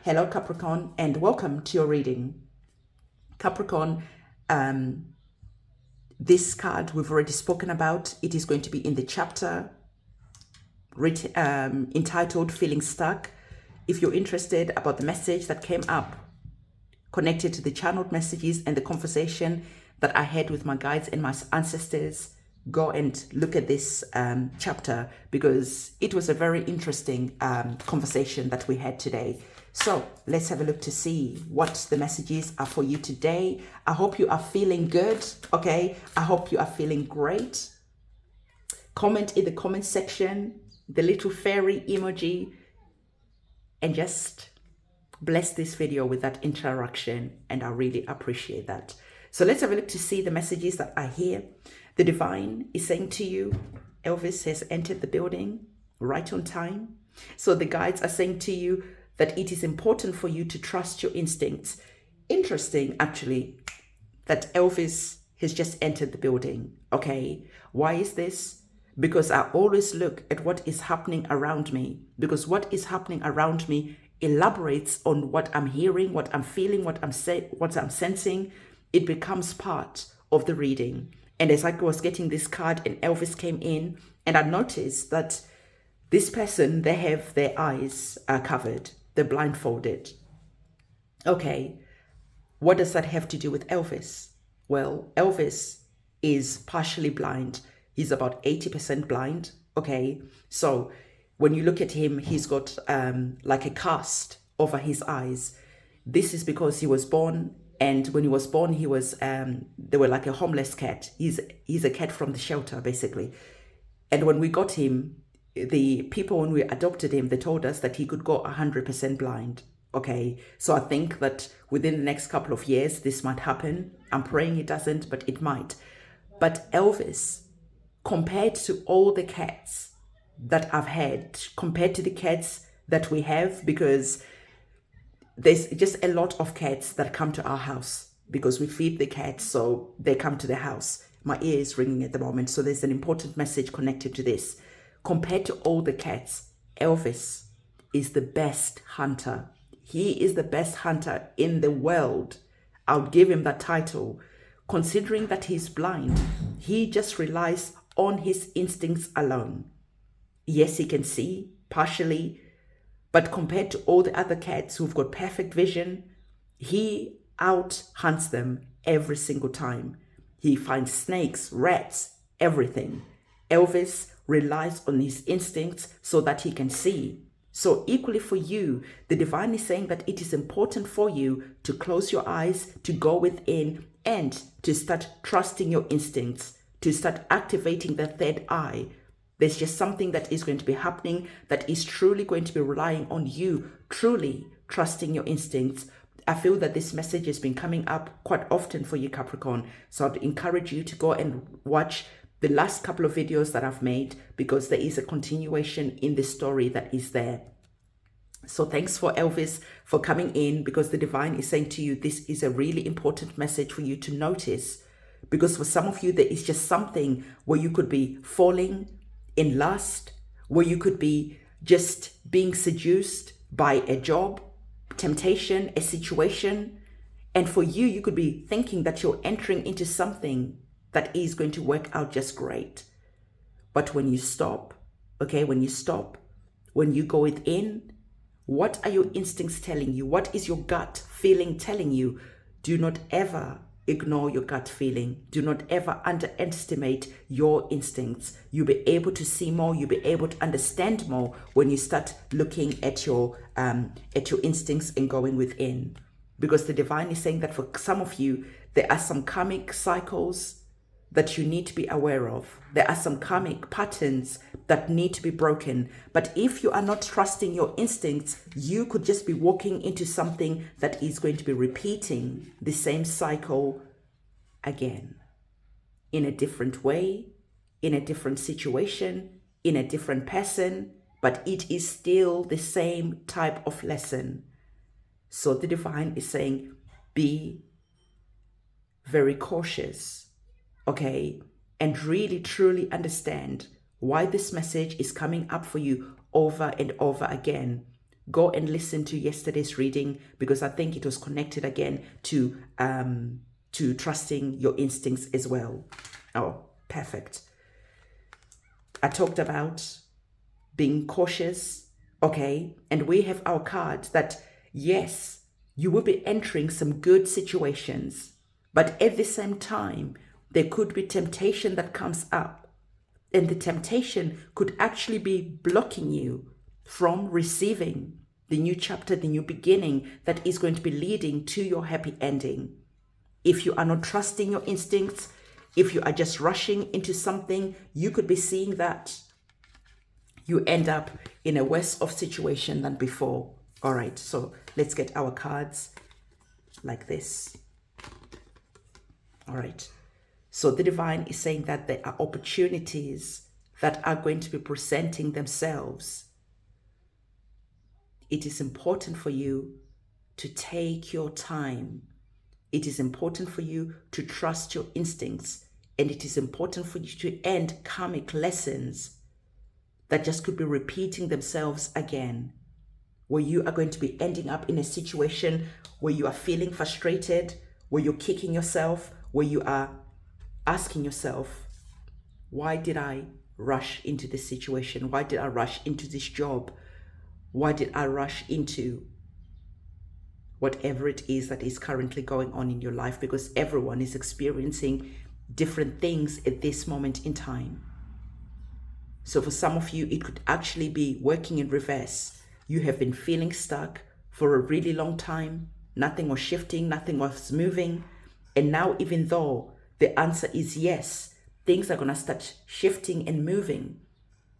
Hello, Capricorn, and welcome to your reading. Capricorn, this card we've already spoken about. It is going to be in the chapter entitled Feeling Stuck. If you're interested about the message that came up connected to the channeled messages and the conversation that I had with my guides and my ancestors, go and look at this chapter, because it was a very interesting conversation that we had today. So let's have a look to see what the messages are for you today. I hope you are feeling good, okay? I hope you are feeling great. Comment in the comment section, the little fairy emoji, and just bless this video with that interaction, and I really appreciate that. So let's have a look to see the messages that are here. The divine is saying to you, Elvis has entered the building right on time. So the guides are saying to you that it is important for you to trust your instincts. Interesting, actually, that Elvis has just entered the building, okay? Why is this? Because I always look at what is happening around me, because what is happening around me elaborates on what I'm hearing, what I'm feeling, what I'm sensing. It becomes part of the reading. And as I was getting this card and Elvis came in, and I noticed that this person, they have their eyes covered, they're blindfolded. Okay, what does that have to do with Elvis? Well, Elvis is partially blind. He's about 80% blind, okay? So when you look at him, he's got like a cast over his eyes. This is because he was born, and when he was born, he was, they were like a homeless cat. He's a cat from the shelter, basically. And when we got him, the people, when we adopted him, they told us that he could go 100% blind, okay? So I think that within the next couple of years, this might happen. I'm praying it doesn't, but it might. But Elvis, compared to all the cats that I've had, compared to the cats that we have, because there's just a lot of cats that come to our house because we feed the cats, so they come to the house. My ear is ringing at the moment, so there's an important message connected to this. Compared to all the cats, Elvis is the best hunter. He is the best hunter in the world. I'll give him that title. Considering that he's blind, he just relies on his instincts alone. Yes, he can see partially, but compared to all the other cats who've got perfect vision, he out-hunts them every single time. He finds snakes, rats, everything. Elvis relies on his instincts so that he can see. So equally for you, the divine is saying that it is important for you to close your eyes, to go within, and to start trusting your instincts, to start activating the third eye. There's just something that is going to be happening that is truly going to be relying on you, truly trusting your instincts. I feel that this message has been coming up quite often for you, Capricorn. So I'd encourage you to go and watch the last couple of videos that I've made, because there is a continuation in the story that is there. So thanks for Elvis for coming in, because the divine is saying to you, this is a really important message for you to notice. Because for some of you, there is just something where you could be falling in lust, where you could be just being seduced by a job, temptation, a situation. And for you, you could be thinking that you're entering into something that is going to work out just great. But when you stop, okay, when you go within, what are your instincts telling you? What is your gut feeling telling you? Do not ever ignore your gut feeling. Do not ever underestimate your instincts. You'll be able to see more. You'll be able to understand more when you start looking at your instincts and going within. Because the divine is saying that for some of you, there are some karmic cycles that you need to be aware of. There are some karmic patterns that need to be broken. But if you are not trusting your instincts, you could just be walking into something that is going to be repeating the same cycle again, in a different way, in a different situation, in a different person, but it is still the same type of lesson. So the divine is saying, be very cautious, okay, and really truly understand why this message is coming up for you over and over again. go and listen to yesterday's reading, because I think it was connected again to trusting your instincts as well. Oh, perfect. I talked about being cautious, okay? And we have our card that, yes, you will be entering some good situations, but at the same time, there could be temptation that comes up. And the temptation could actually be blocking you from receiving the new chapter, the new beginning that is going to be leading to your happy ending. If you are not trusting your instincts, if you are just rushing into something, you could be seeing that you end up in a worse off situation than before. All right, so let's get our cards like this. All right. So the divine is saying that there are opportunities that are going to be presenting themselves. It is important for you to take your time. It is important for you to trust your instincts. And it is important for you to end karmic lessons that just could be repeating themselves again, where you are going to be ending up in a situation where you are feeling frustrated, where you're kicking yourself, where you are asking yourself, why did I rush into this situation? Why did I rush into this job? Why did I rush into whatever it is that is currently going on in your life? Because everyone is experiencing different things at this moment in time. So for some of you, it could actually be working in reverse. You have been feeling stuck for a really long time. Nothing was shifting, nothing was moving. And now, even though the answer is yes, things are going to start shifting and moving.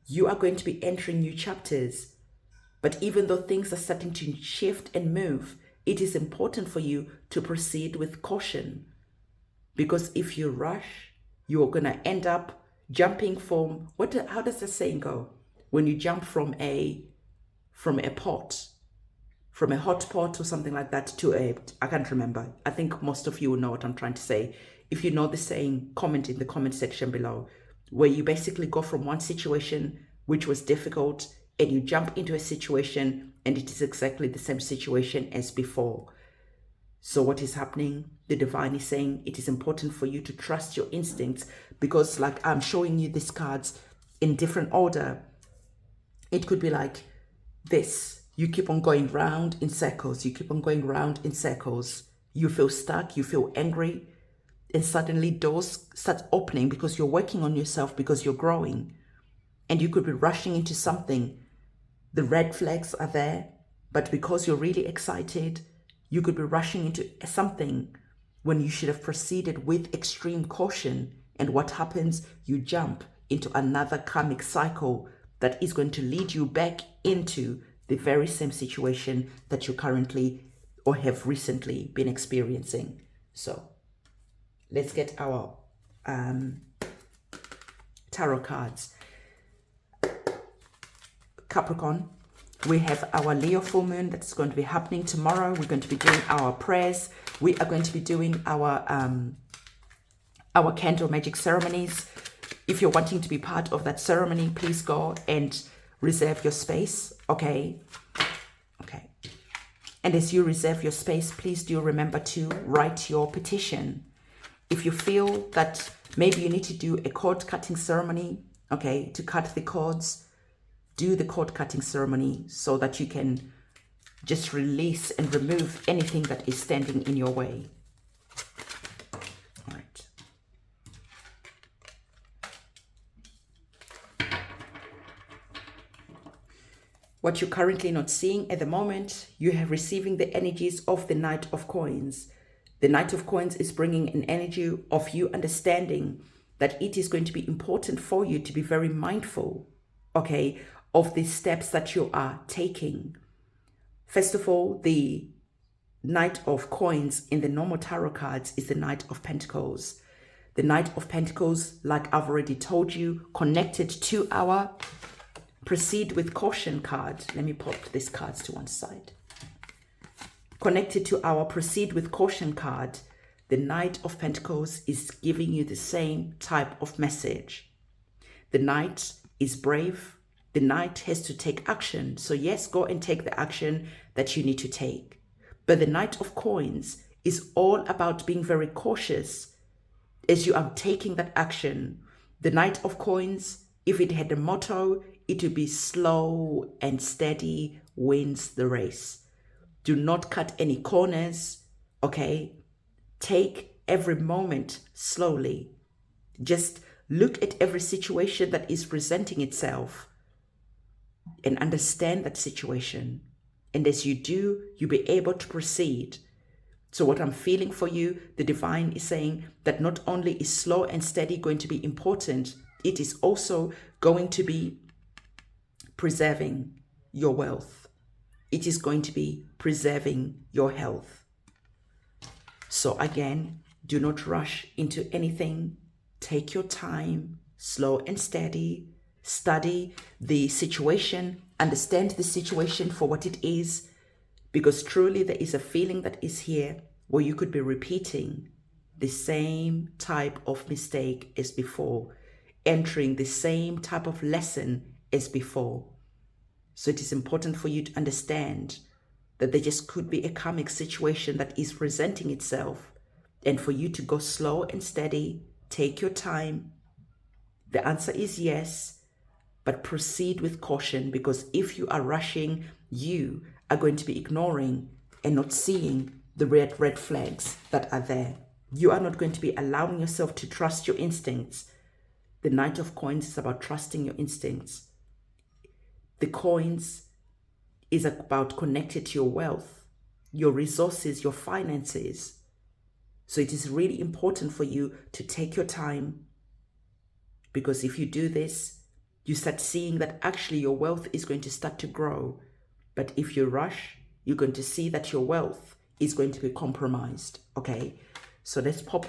You are going to be entering new chapters. But even though things are starting to shift and move, it is important for you to proceed with caution. Because if you rush, you're going to end up jumping from, how does the saying go? When you jump from a pot, from a hot pot or something like that to I can't remember. I think most of you will know what I'm trying to say. If you know the saying, comment in the comment section below, where you basically go from one situation which was difficult and you jump into a situation and it is exactly the same situation as before. So what is happening? The divine is saying it is important for you to trust your instincts, because like I'm showing you these cards in different order. It could be like this. You keep on going round in circles. You keep on going round in circles. You feel stuck. You feel angry. And suddenly doors start opening because you're working on yourself, because you're growing. And you could be rushing into something. The red flags are there, but because you're really excited, you could be rushing into something when you should have proceeded with extreme caution. And what happens? You jump into another karmic cycle that is going to lead you back into the very same situation that you currently or have recently been experiencing. So let's get our tarot cards. Capricorn, we have our Leo full moon that's going to be happening tomorrow. We're going to be doing our prayers. We are going to be doing our candle magic ceremonies. If you're wanting to be part of that ceremony, please go and reserve your space. Okay. And as you reserve your space, please do remember to write your petition. If you feel that maybe you need to do a cord cutting ceremony, okay, to cut the cords, do the cord cutting ceremony so that you can just release and remove anything that is standing in your way. All right. What you're currently not seeing at the moment, you are receiving the energies of the Knight of Coins. The Knight of Coins is bringing an energy of you understanding that it is going to be important for you to be very mindful, okay, of the steps that you are taking. First of all, the Knight of Coins in the normal tarot cards is the Knight of Pentacles. The Knight of Pentacles, like I've already told you, connected to our Proceed with Caution card. Let me pop these cards to one side. Connected to our Proceed with Caution card, the Knight of Pentacles is giving you the same type of message. The Knight is brave. The Knight has to take action. So yes, go and take the action that you need to take. But the Knight of Coins is all about being very cautious as you are taking that action. The Knight of Coins, if it had a motto, it would be slow and steady wins the race. Do not cut any corners, okay? Take every moment slowly. Just look at every situation that is presenting itself and understand that situation. And as you do, you'll be able to proceed. So what I'm feeling for you, the divine is saying that not only is slow and steady going to be important, it is also going to be preserving your wealth. It is going to be preserving your health. So again, do not rush into anything. Take your time, slow and steady. Study the situation, understand the situation for what it is, because truly there is a feeling that is here where you could be repeating the same type of mistake as before, entering the same type of lesson as before. So it is important for you to understand that there just could be a karmic situation that is presenting itself, and for you to go slow and steady, take your time. The answer is yes. But proceed with caution, because if you are rushing, you are going to be ignoring and not seeing the red flags that are there. You are not going to be allowing yourself to trust your instincts. The Knight of Coins is about trusting your instincts. The coins is about connected to your wealth, your resources, your finances. So it is really important for you to take your time, because if you do this, you start seeing that actually your wealth is going to start to grow. But if you rush, you're going to see that your wealth is going to be compromised. Okay, so let's pop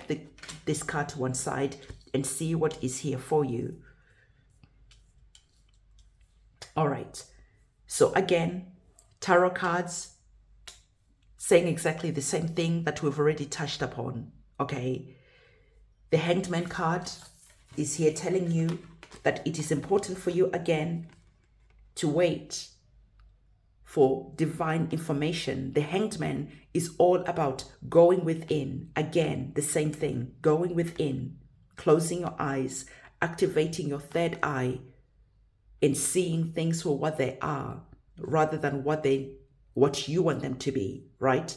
this card to one side and see what is here for you. All right, so again, tarot cards saying exactly the same thing that we've already touched upon. Okay, the Hanged Man card is here telling you that it is important for you again to wait for divine information. The Hanged Man is all about going within. Again, the same thing, going within, closing your eyes, activating your third eye, and seeing things for what they are rather than what you want them to be, right?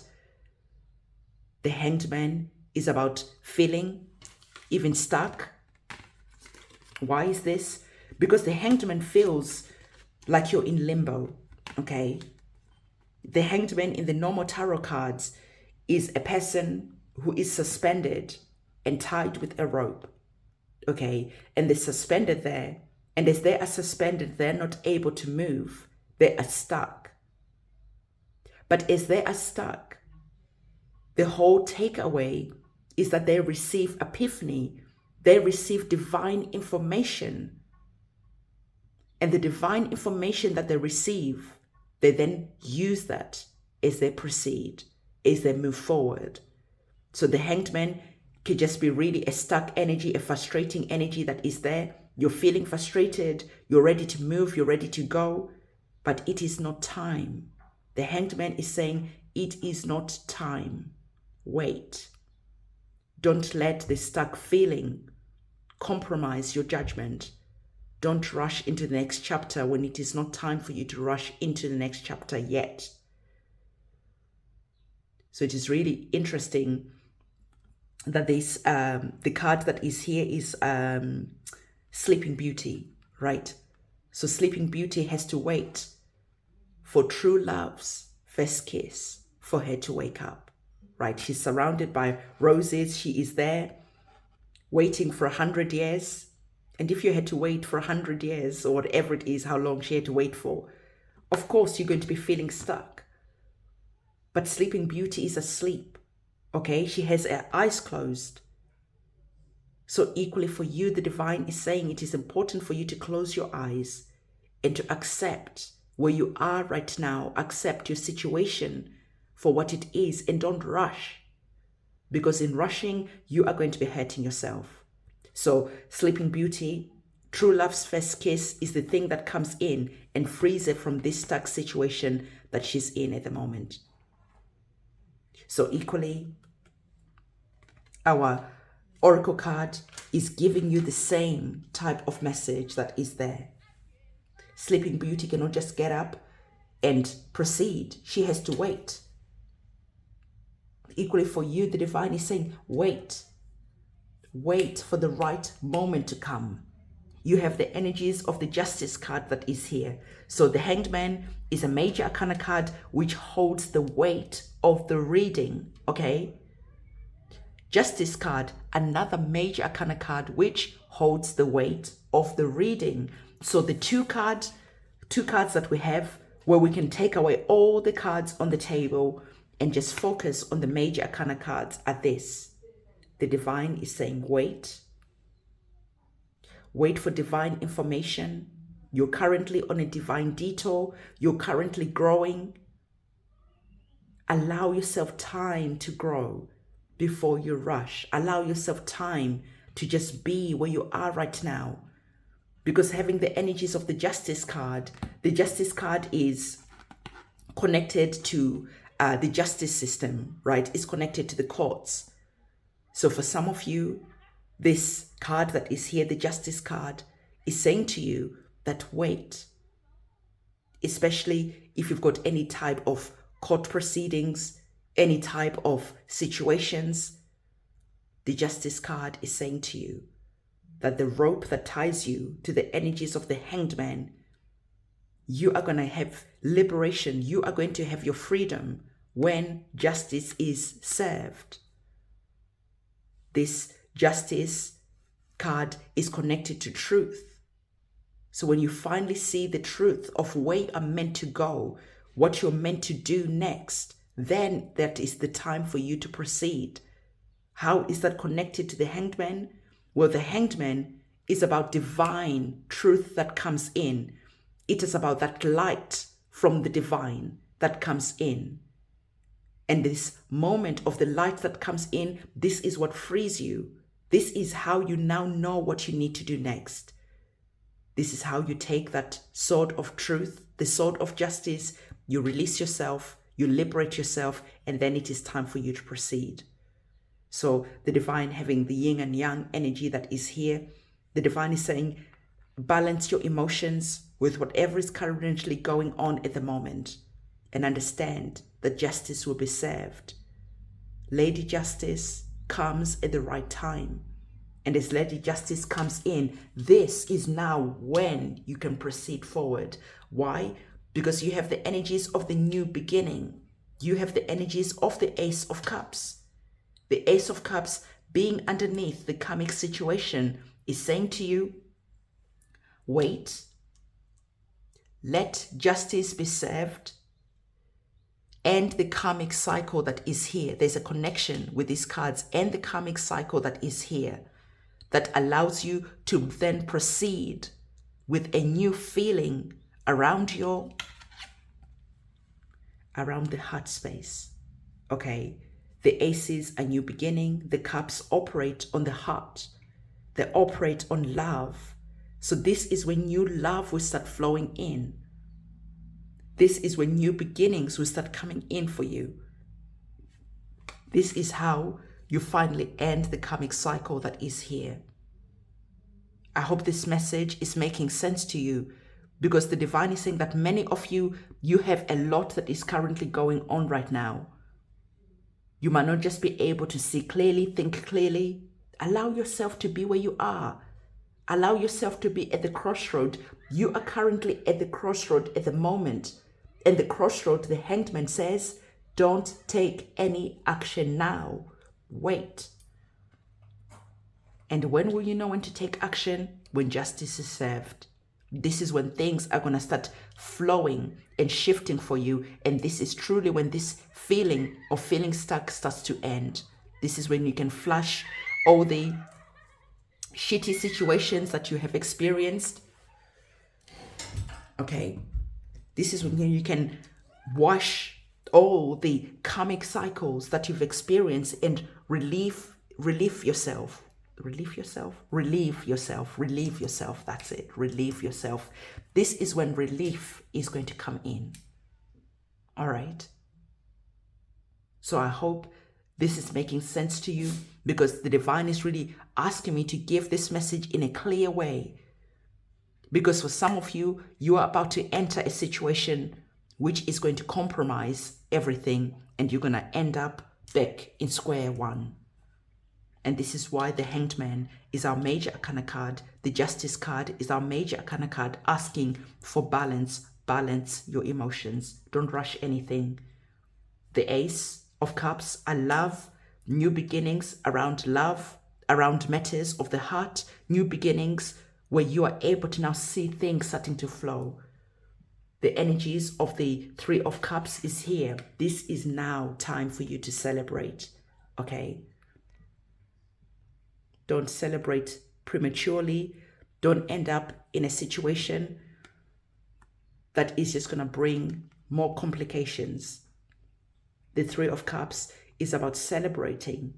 The Hanged Man is about feeling even stuck. Why is this? Because the Hanged Man feels like you're in limbo, okay? The Hanged Man in the normal tarot cards is a person who is suspended and tied with a rope, okay? And they're suspended there. And as they are suspended, they're not able to move. They are stuck. But as they are stuck, the whole takeaway is that they receive epiphany. They receive divine information. And the divine information that they receive, they then use that as they proceed, as they move forward. So the Hanged Man could just be really a stuck energy, a frustrating energy that is there. You're feeling frustrated, you're ready to move, you're ready to go, but it is not time. The Hanged Man is saying, it is not time. Wait. Don't let the stuck feeling compromise your judgment. Don't rush into the next chapter when it is not time for you to rush into the next chapter yet. So it is really interesting that this the card that is here is Sleeping Beauty, right? So Sleeping Beauty has to wait for true love's first kiss for her to wake up, right? She's surrounded by roses. She is there waiting for 100 years. And if you had to wait for 100 years or whatever it is, how long she had to wait for, of course, you're going to be feeling stuck. But Sleeping Beauty is asleep, okay? She has her eyes closed. So equally for you, the divine is saying it is important for you to close your eyes and to accept where you are right now, accept your situation for what it is, and don't rush. Because in rushing, you are going to be hurting yourself. So Sleeping Beauty True love's first kiss is the thing that comes in and frees her from this stuck situation that she's in at the moment. So equally, our Oracle card is giving you the same type of message that is there. Sleeping Beauty cannot just get up and proceed. She has to wait. Equally for you, the divine is saying, wait. Wait for the right moment to come. You have the energies of the Justice card that is here. So the Hanged Man is a major arcana card which holds the weight of the reading, okay? Justice card, another major arcana card which holds the weight of the reading. So the two cards that we have where we can take away all the cards on the table and just focus on the major arcana cards are this. The divine is saying, wait. Wait for divine information. You're currently on a divine detour. You're currently growing. Allow yourself time to grow before you rush. Allow yourself time to just be where you are right now. Because having the energies of the Justice card is connected to the justice system, right? It's connected to the courts. So for some of you, this card that is here, the Justice card, is saying to you that wait, especially if you've got any type of court proceedings, any type of situations. The Justice card is saying to you that the rope that ties you to the energies of the Hanged Man, you are going to have liberation. You are going to have your freedom when justice is served. This Justice card is connected to truth. So when you finally see the truth of where you are meant to go, what you're meant to do next, then that is the time for you to proceed. How is that connected to the Hanged Man? Well, the Hanged Man is about divine truth that comes in. It is about that light from the divine that comes in. And this moment of the light that comes in, this is what frees you. This is how you now know what you need to do next. This is how you take that sword of truth, the sword of justice, you release yourself, you liberate yourself, and then it is time for you to proceed. So the divine having the yin and yang energy that is here, the divine is saying, balance your emotions with whatever is currently going on at the moment and understand that justice will be served. Lady Justice comes at the right time. And as Lady Justice comes in, this is now when you can proceed forward. Why? Because you have the energies of the new beginning. You have the energies of the Ace of Cups. The Ace of Cups being underneath the karmic situation is saying to you, wait, let justice be served, and the karmic cycle that is here. There's a connection with these cards and the karmic cycle that is here that allows you to then proceed with a new feeling around the heart space. Okay, the aces, a new beginning. The cups operate on the heart. They operate on love. So this is when new love will start flowing in. This is when new beginnings will start coming in for you. This is how you finally end the karmic cycle that is here. I hope this message is making sense to you, because the divine is saying that many of you, you have a lot that is currently going on right now. You might not just be able to see clearly, think clearly. Allow yourself to be where you are. Allow yourself to be at the crossroad. You are currently at the crossroad at the moment. And the crossroad, the Hanged Man says, don't take any action now. Wait. And when will you know when to take action? When justice is served. This is when things are going to start flowing and shifting for you. And this is truly when this feeling of feeling stuck starts to end. This is when you can flush all the shitty situations that you have experienced. Okay. This is when you can wash all the karmic cycles that you've experienced and relieve yourself. relieve yourself, relieve yourself, relieve yourself. That's it, relieve yourself. This is when relief is going to come in. All right. So I hope this is making sense to you, because the divine is really asking me to give this message in a clear way. Because for some of you, you are about to enter a situation which is going to compromise everything, and you're going to end up back in square one. And this is why the Hanged Man is our major arcana card. The Justice card is our major arcana card, asking for balance. Balance your emotions. Don't rush anything. The Ace of Cups, I love new beginnings around love, around matters of the heart, new beginnings where you are able to now see things starting to flow. The energies of the Three of Cups is here. This is now time for you to celebrate, okay? Don't celebrate prematurely. Don't end up in a situation that is just going to bring more complications. The Three of Cups is about celebrating.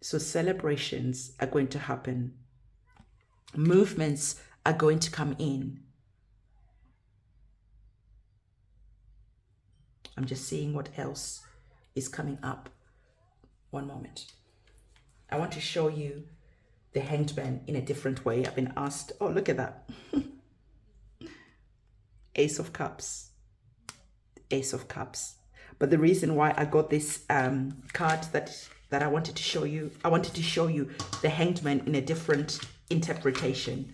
So celebrations are going to happen. Movements are going to come in. I'm just seeing what else is coming up. One moment. I want to show you the Hanged Man in a different way. I've been asked, oh, look at that. Ace of Cups. Ace of Cups. But the reason why I got this card that I wanted to show you the Hanged Man in a different interpretation.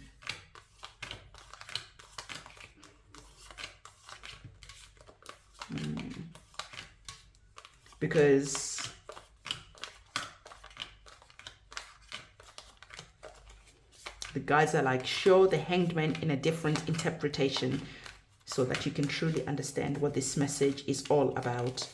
Because the guys are like, show the Hanged Man in a different interpretation, so that you can truly understand what this message is all about.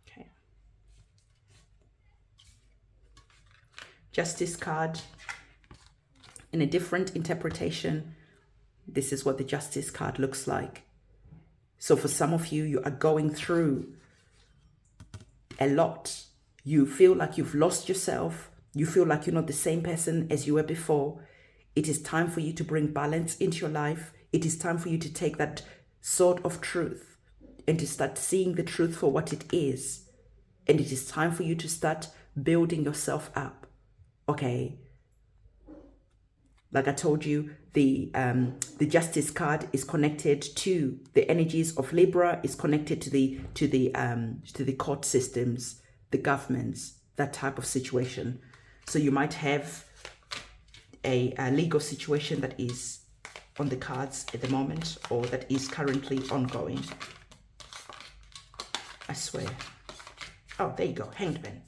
Okay. Justice card. In a different interpretation, this is what the Justice card looks like. So for some of you, you are going through a lot. You feel like you've lost yourself. You feel like you're not the same person as you were before. It is time for you to bring balance into your life. It is time for you to take that sword of truth and to start seeing the truth for what it is. And it is time for you to start building yourself up. Okay. Like I told you, the Justice card is connected to the energies of Libra, is connected to the court systems, the governments, that type of situation. So you might have a legal situation that is on the cards at the moment, or that is currently ongoing. I swear. Oh, there you go, Hanged Man.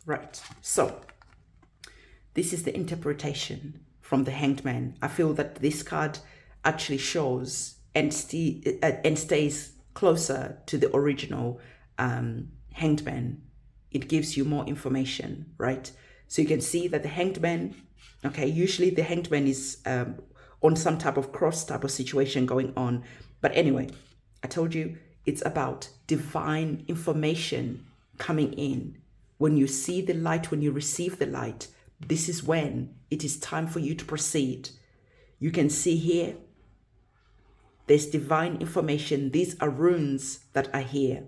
Right, so this is the interpretation from the Hanged Man. I feel that this card actually shows and stays closer to the original Hanged Man. It gives you more information, right? So you can see that the Hanged Man, okay, usually the Hanged Man is on some type of cross type of situation going on. But anyway, I told you it's about divine information coming in. When you see the light, when you receive the light, this is when it is time for you to proceed. You can see here, there's divine information. These are runes that are here.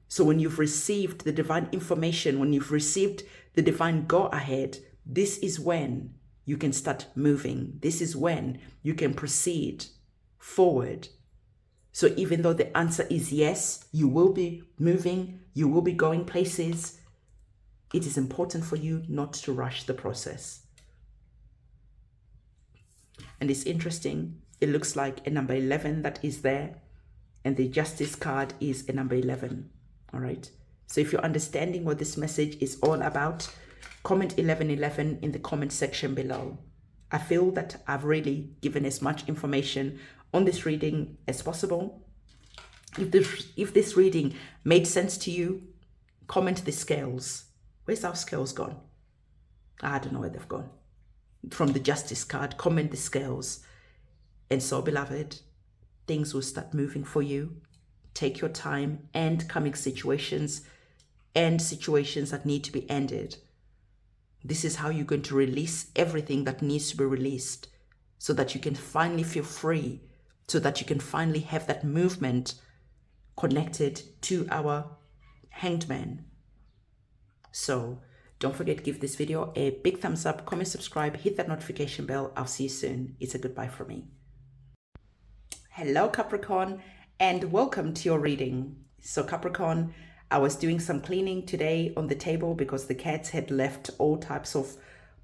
So when you've received the divine information, when you've received the divine go ahead, this is when you can start moving. This is when you can proceed forward. So even though the answer is yes, you will be moving, you will be going places, it is important for you not to rush the process. And it's interesting, it looks like a number 11 that is there, and the Justice card is a number 11. All right. So if you're understanding what this message is all about, comment 1111 in the comment section below. I feel that I've really given as much information on this reading as possible. If this reading made sense to you, comment the scales. Where's our scales gone? I don't know where they've gone. From the justice card, comment the scales. And so, beloved, things will start moving for you. Take your time, end coming situations, end situations that need to be ended. This is how you're going to release everything that needs to be released so that you can finally feel free, so that you can finally have that movement connected to our Hanged Man. So don't forget to give this video a big thumbs up, comment, subscribe, hit that notification bell. I'll see you soon. It's a goodbye from me. Hello, Capricorn, and welcome to your reading. So Capricorn, I was doing some cleaning today on the table because the cats had left all types of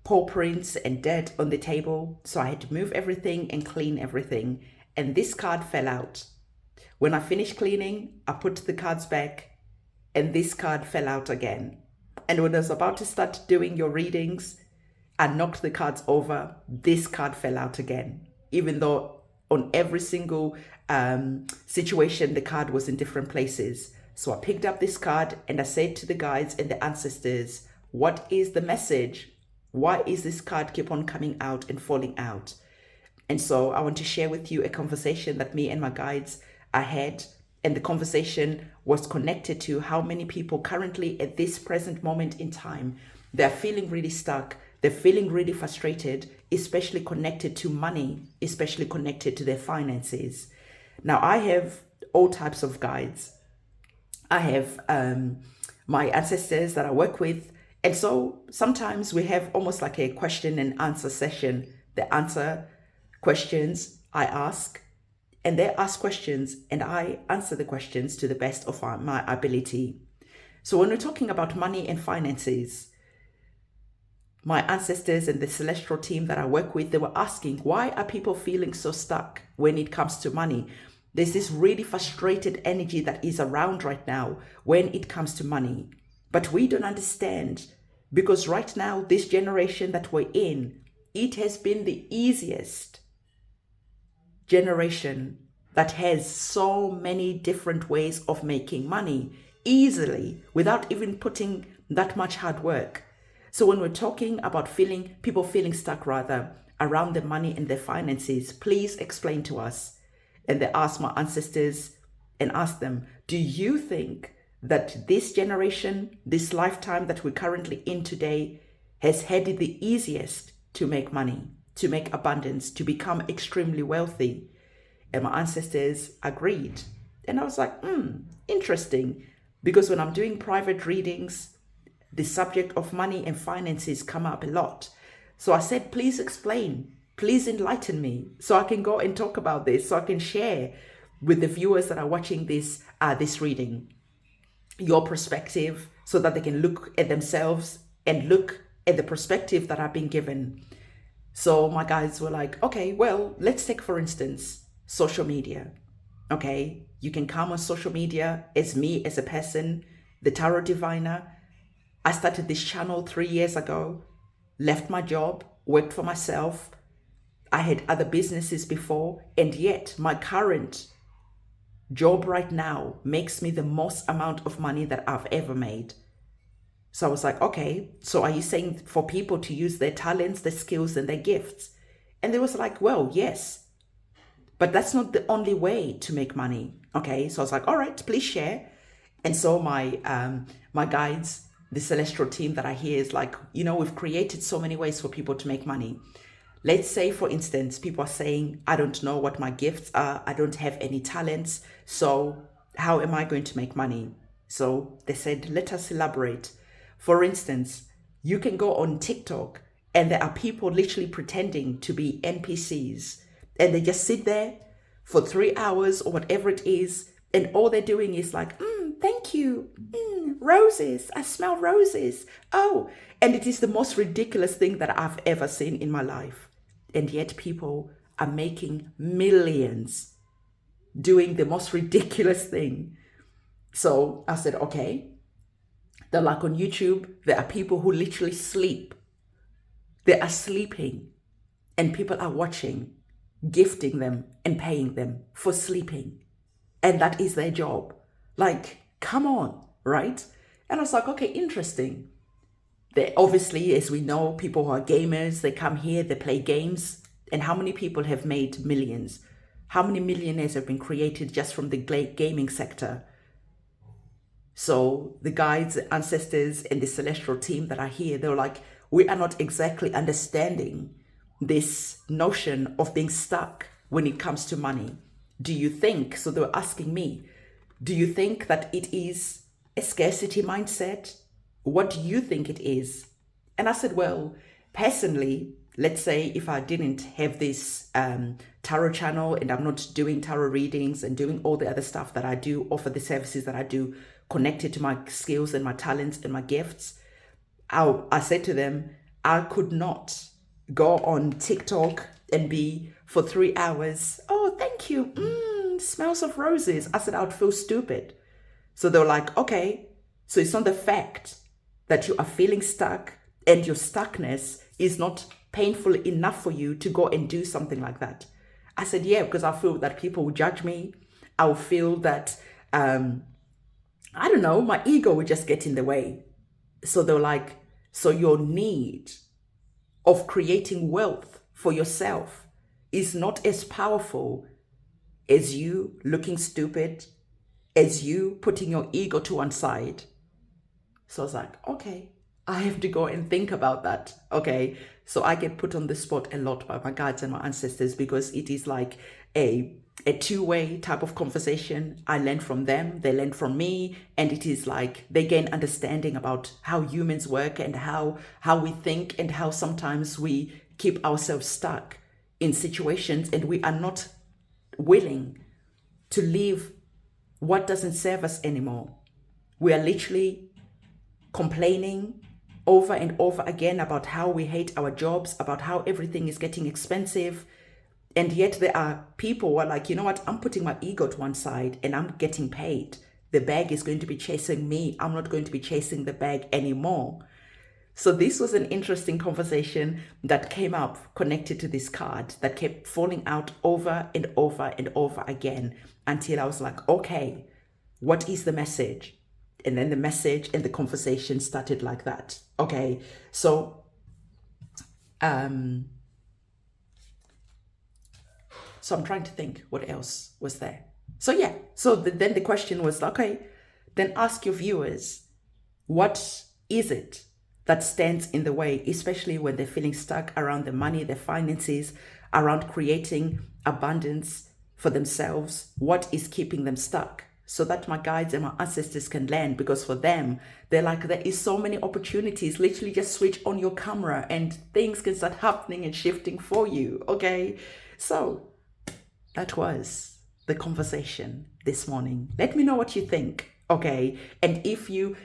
paw prints and dirt on the table. So I had to move everything and clean everything. And this card fell out. When I finished cleaning, I put the cards back and this card fell out again. And when I was about to start doing your readings, I knocked the cards over. This card fell out again, even though on every single situation, the card was in different places. So I picked up this card and I said to the guides and the ancestors, what is the message? Why is this card keep on coming out and falling out? And so I want to share with you a conversation that me and my guides I had. And the conversation was connected to how many people currently at this present moment in time, they're feeling really stuck. They're feeling really frustrated, especially connected to money, especially connected to their finances. Now, I have all types of guides. I have my ancestors that I work with. And so sometimes we have almost like a question and answer session. They answer questions I ask, and they ask questions, and I answer the questions to the best of my ability. So when we're talking about money and finances, my ancestors and the celestial team that I work with, they were asking, why are people feeling so stuck when it comes to money? There's this really frustrated energy that is around right now when it comes to money. But we don't understand, because right now, this generation that we're in, it has been the easiest generation that has so many different ways of making money easily without even putting that much hard work. So when we're talking about people feeling stuck rather around their money and their finances, please explain to us. And they asked my ancestors and asked them, do you think that this generation, this lifetime that we're currently in today, has had it the easiest to make money, to make abundance, to become extremely wealthy? And my ancestors agreed. And I was like, interesting. Because when I'm doing private readings, the subject of money and finances come up a lot. So I said, please explain, please enlighten me so I can go and talk about this, so I can share with the viewers that are watching this reading your perspective, so that they can look at themselves and look at the perspective that I've been given. So my guys were like, okay, well, let's take, for instance, social media. Okay, you can come on social media as me, as a person, the tarot diviner. I started this channel 3 years ago, left my job, worked for myself. I had other businesses before, and yet my current job right now makes me the most amount of money that I've ever made. So I was like, okay, so are you saying for people to use their talents, their skills, and their gifts? And they was like, well, yes, but that's not the only way to make money. Okay, so I was like, all right, please share. And so my guides, the celestial team that I hear is like, we've created so many ways for people to make money. Let's say, for instance, people are saying, I don't know what my gifts are. I don't have any talents. So how am I going to make money? So they said, let us elaborate. For instance, you can go on TikTok and there are people literally pretending to be NPCs, and they just sit there for 3 hours or whatever it is. And all they're doing is like, thank you. Roses. I smell roses. Oh, and it is the most ridiculous thing that I've ever seen in my life. And yet people are making millions doing the most ridiculous thing. So I said, okay. They're like on YouTube, there are people who literally sleep. They are sleeping and people are watching, gifting them and paying them for sleeping. And that is their job. Like, come on, right? And I was like, okay, interesting. They obviously, as we know, people who are gamers, they come here, they play games. And how many people have made millions? How many millionaires have been created just from the gaming sector? So the guides, the ancestors, and the celestial team that are here, they're like, we are not exactly understanding this notion of being stuck when it comes to money. Do you think, so they were asking me, do you think that it is a scarcity mindset? What do you think it is? And I said, well, personally, let's say if I didn't have this tarot channel and I'm not doing tarot readings and doing all the other stuff that I do, offer the services that I do connected to my skills and my talents and my gifts, I said to them, I could not go on TikTok and be for 3 hours, oh, thank you, smells of roses. I said, I would feel stupid. So they were like, okay, so it's not the fact that you are feeling stuck and your stuckness is not painful enough for you to go and do something like that. I said, yeah, because I feel that people will judge me. I will feel that, I don't know, my ego will just get in the way. So they're like, so your need of creating wealth for yourself is not as powerful as you looking stupid, as you putting your ego to one side. So I was like, okay, I have to go and think about that. Okay. So I get put on the spot a lot by my guides and my ancestors because it is like a two-way type of conversation. I learn from them, they learn from me, and it is like they gain understanding about how humans work and how we think and how sometimes we keep ourselves stuck in situations and we are not willing to leave what doesn't serve us anymore. We are literally complaining over and over again about how we hate our jobs, about how everything is getting expensive. And yet there are people who are like, you know what, I'm putting my ego to one side and I'm getting paid. The bag is going to be chasing me. I'm not going to be chasing the bag anymore. So this was an interesting conversation that came up connected to this card that kept falling out over and over and over again until I was like, okay, what is the message? And then the message and the conversation started like that. Okay, so I'm trying to think what else was there. So yeah, so then the question was, okay, then ask your viewers, what is it that stands in the way, especially when they're feeling stuck around the money, their finances, around creating abundance for themselves? What is keeping them stuck? So that my guides and my ancestors can learn, because for them, they're like, there is so many opportunities. Literally just switch on your camera and things can start happening and shifting for you. Okay, so that was the conversation this morning. Let me know what you think. Okay, and if you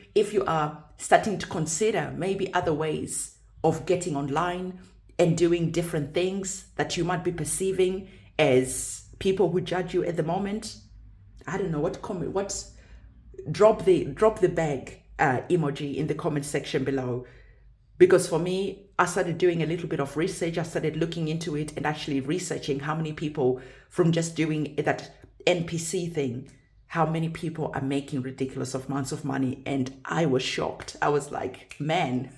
are starting to consider maybe other ways of getting online and doing different things that you might be perceiving as people who judge you at the moment, I don't know what drop the bag emoji in the comment section below. Because for me, I started doing a little bit of research. I started looking into it and actually researching how many people from just doing that NPC thing, how many people are making ridiculous amounts of money. And I was shocked. I was like, man.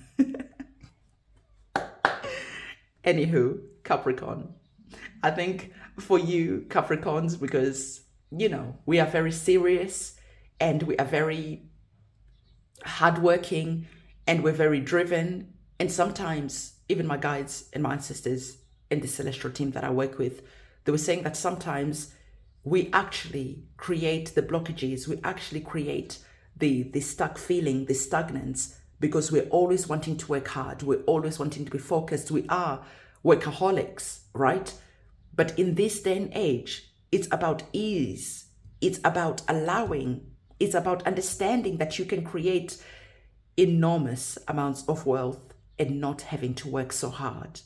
Anywho, Capricorn. I think for you, Capricorns, because, you know, we are very serious and we are very hardworking and we're very driven. And sometimes even my guides and my ancestors and the celestial team that I work with, they were saying that sometimes we actually create the blockages, we actually create the stuck feeling, the stagnance, because we're always wanting to work hard, we're always wanting to be focused, we are workaholics, right? But in this day and age, it's about ease, it's about allowing, it's about understanding that you can create enormous amounts of wealth and not having to work so hard.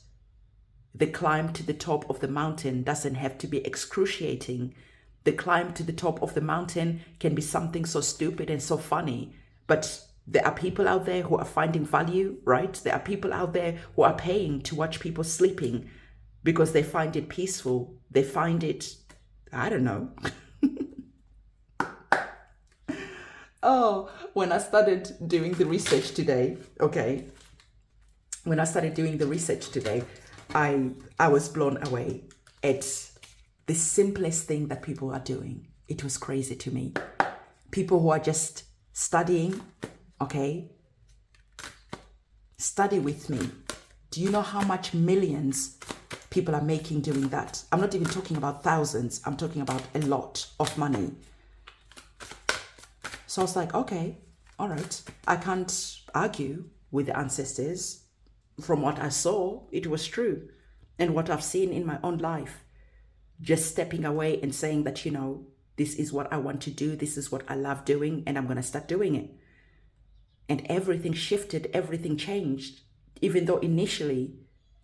The climb to the top of the mountain doesn't have to be excruciating. The climb to the top of the mountain can be something so stupid and so funny, but there are people out there who are finding value, right? There are people out there who are paying to watch people sleeping because they find it peaceful. They find it, I don't know. Oh, when I started doing the research today, okay, when I started doing the research today, I was blown away at the simplest thing that people are doing. It was crazy to me. People who are just studying, okay, study with me. Do you know how much millions people are making doing that? I'm not even talking about thousands. I'm talking about a lot of money. So I was like, okay, all right. I can't argue with the ancestors. From what I saw, it was true. And what I've seen in my own life, just stepping away and saying that, you know, this is what I want to do. This is what I love doing, and I'm going to start doing it. And everything shifted, everything changed. Even though initially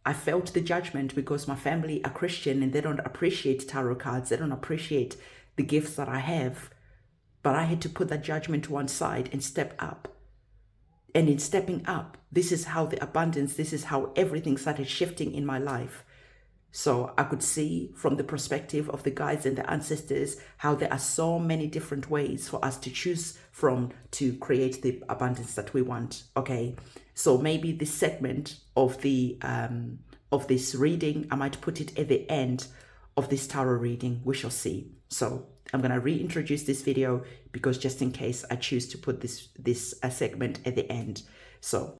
I felt the judgment because my family are Christian and they don't appreciate tarot cards. They don't appreciate the gifts that I have. But I had to put that judgment to one side and step up. And in stepping up, this is how the abundance, this is how everything started shifting in my life. So I could see from the perspective of the guides and the ancestors how there are so many different ways for us to choose from to create the abundance that we want. Okay, so maybe this segment of the of this reading, I might put it at the end of this tarot reading. We shall see. So I'm going to reintroduce this video because just in case I choose to put this segment at the end. So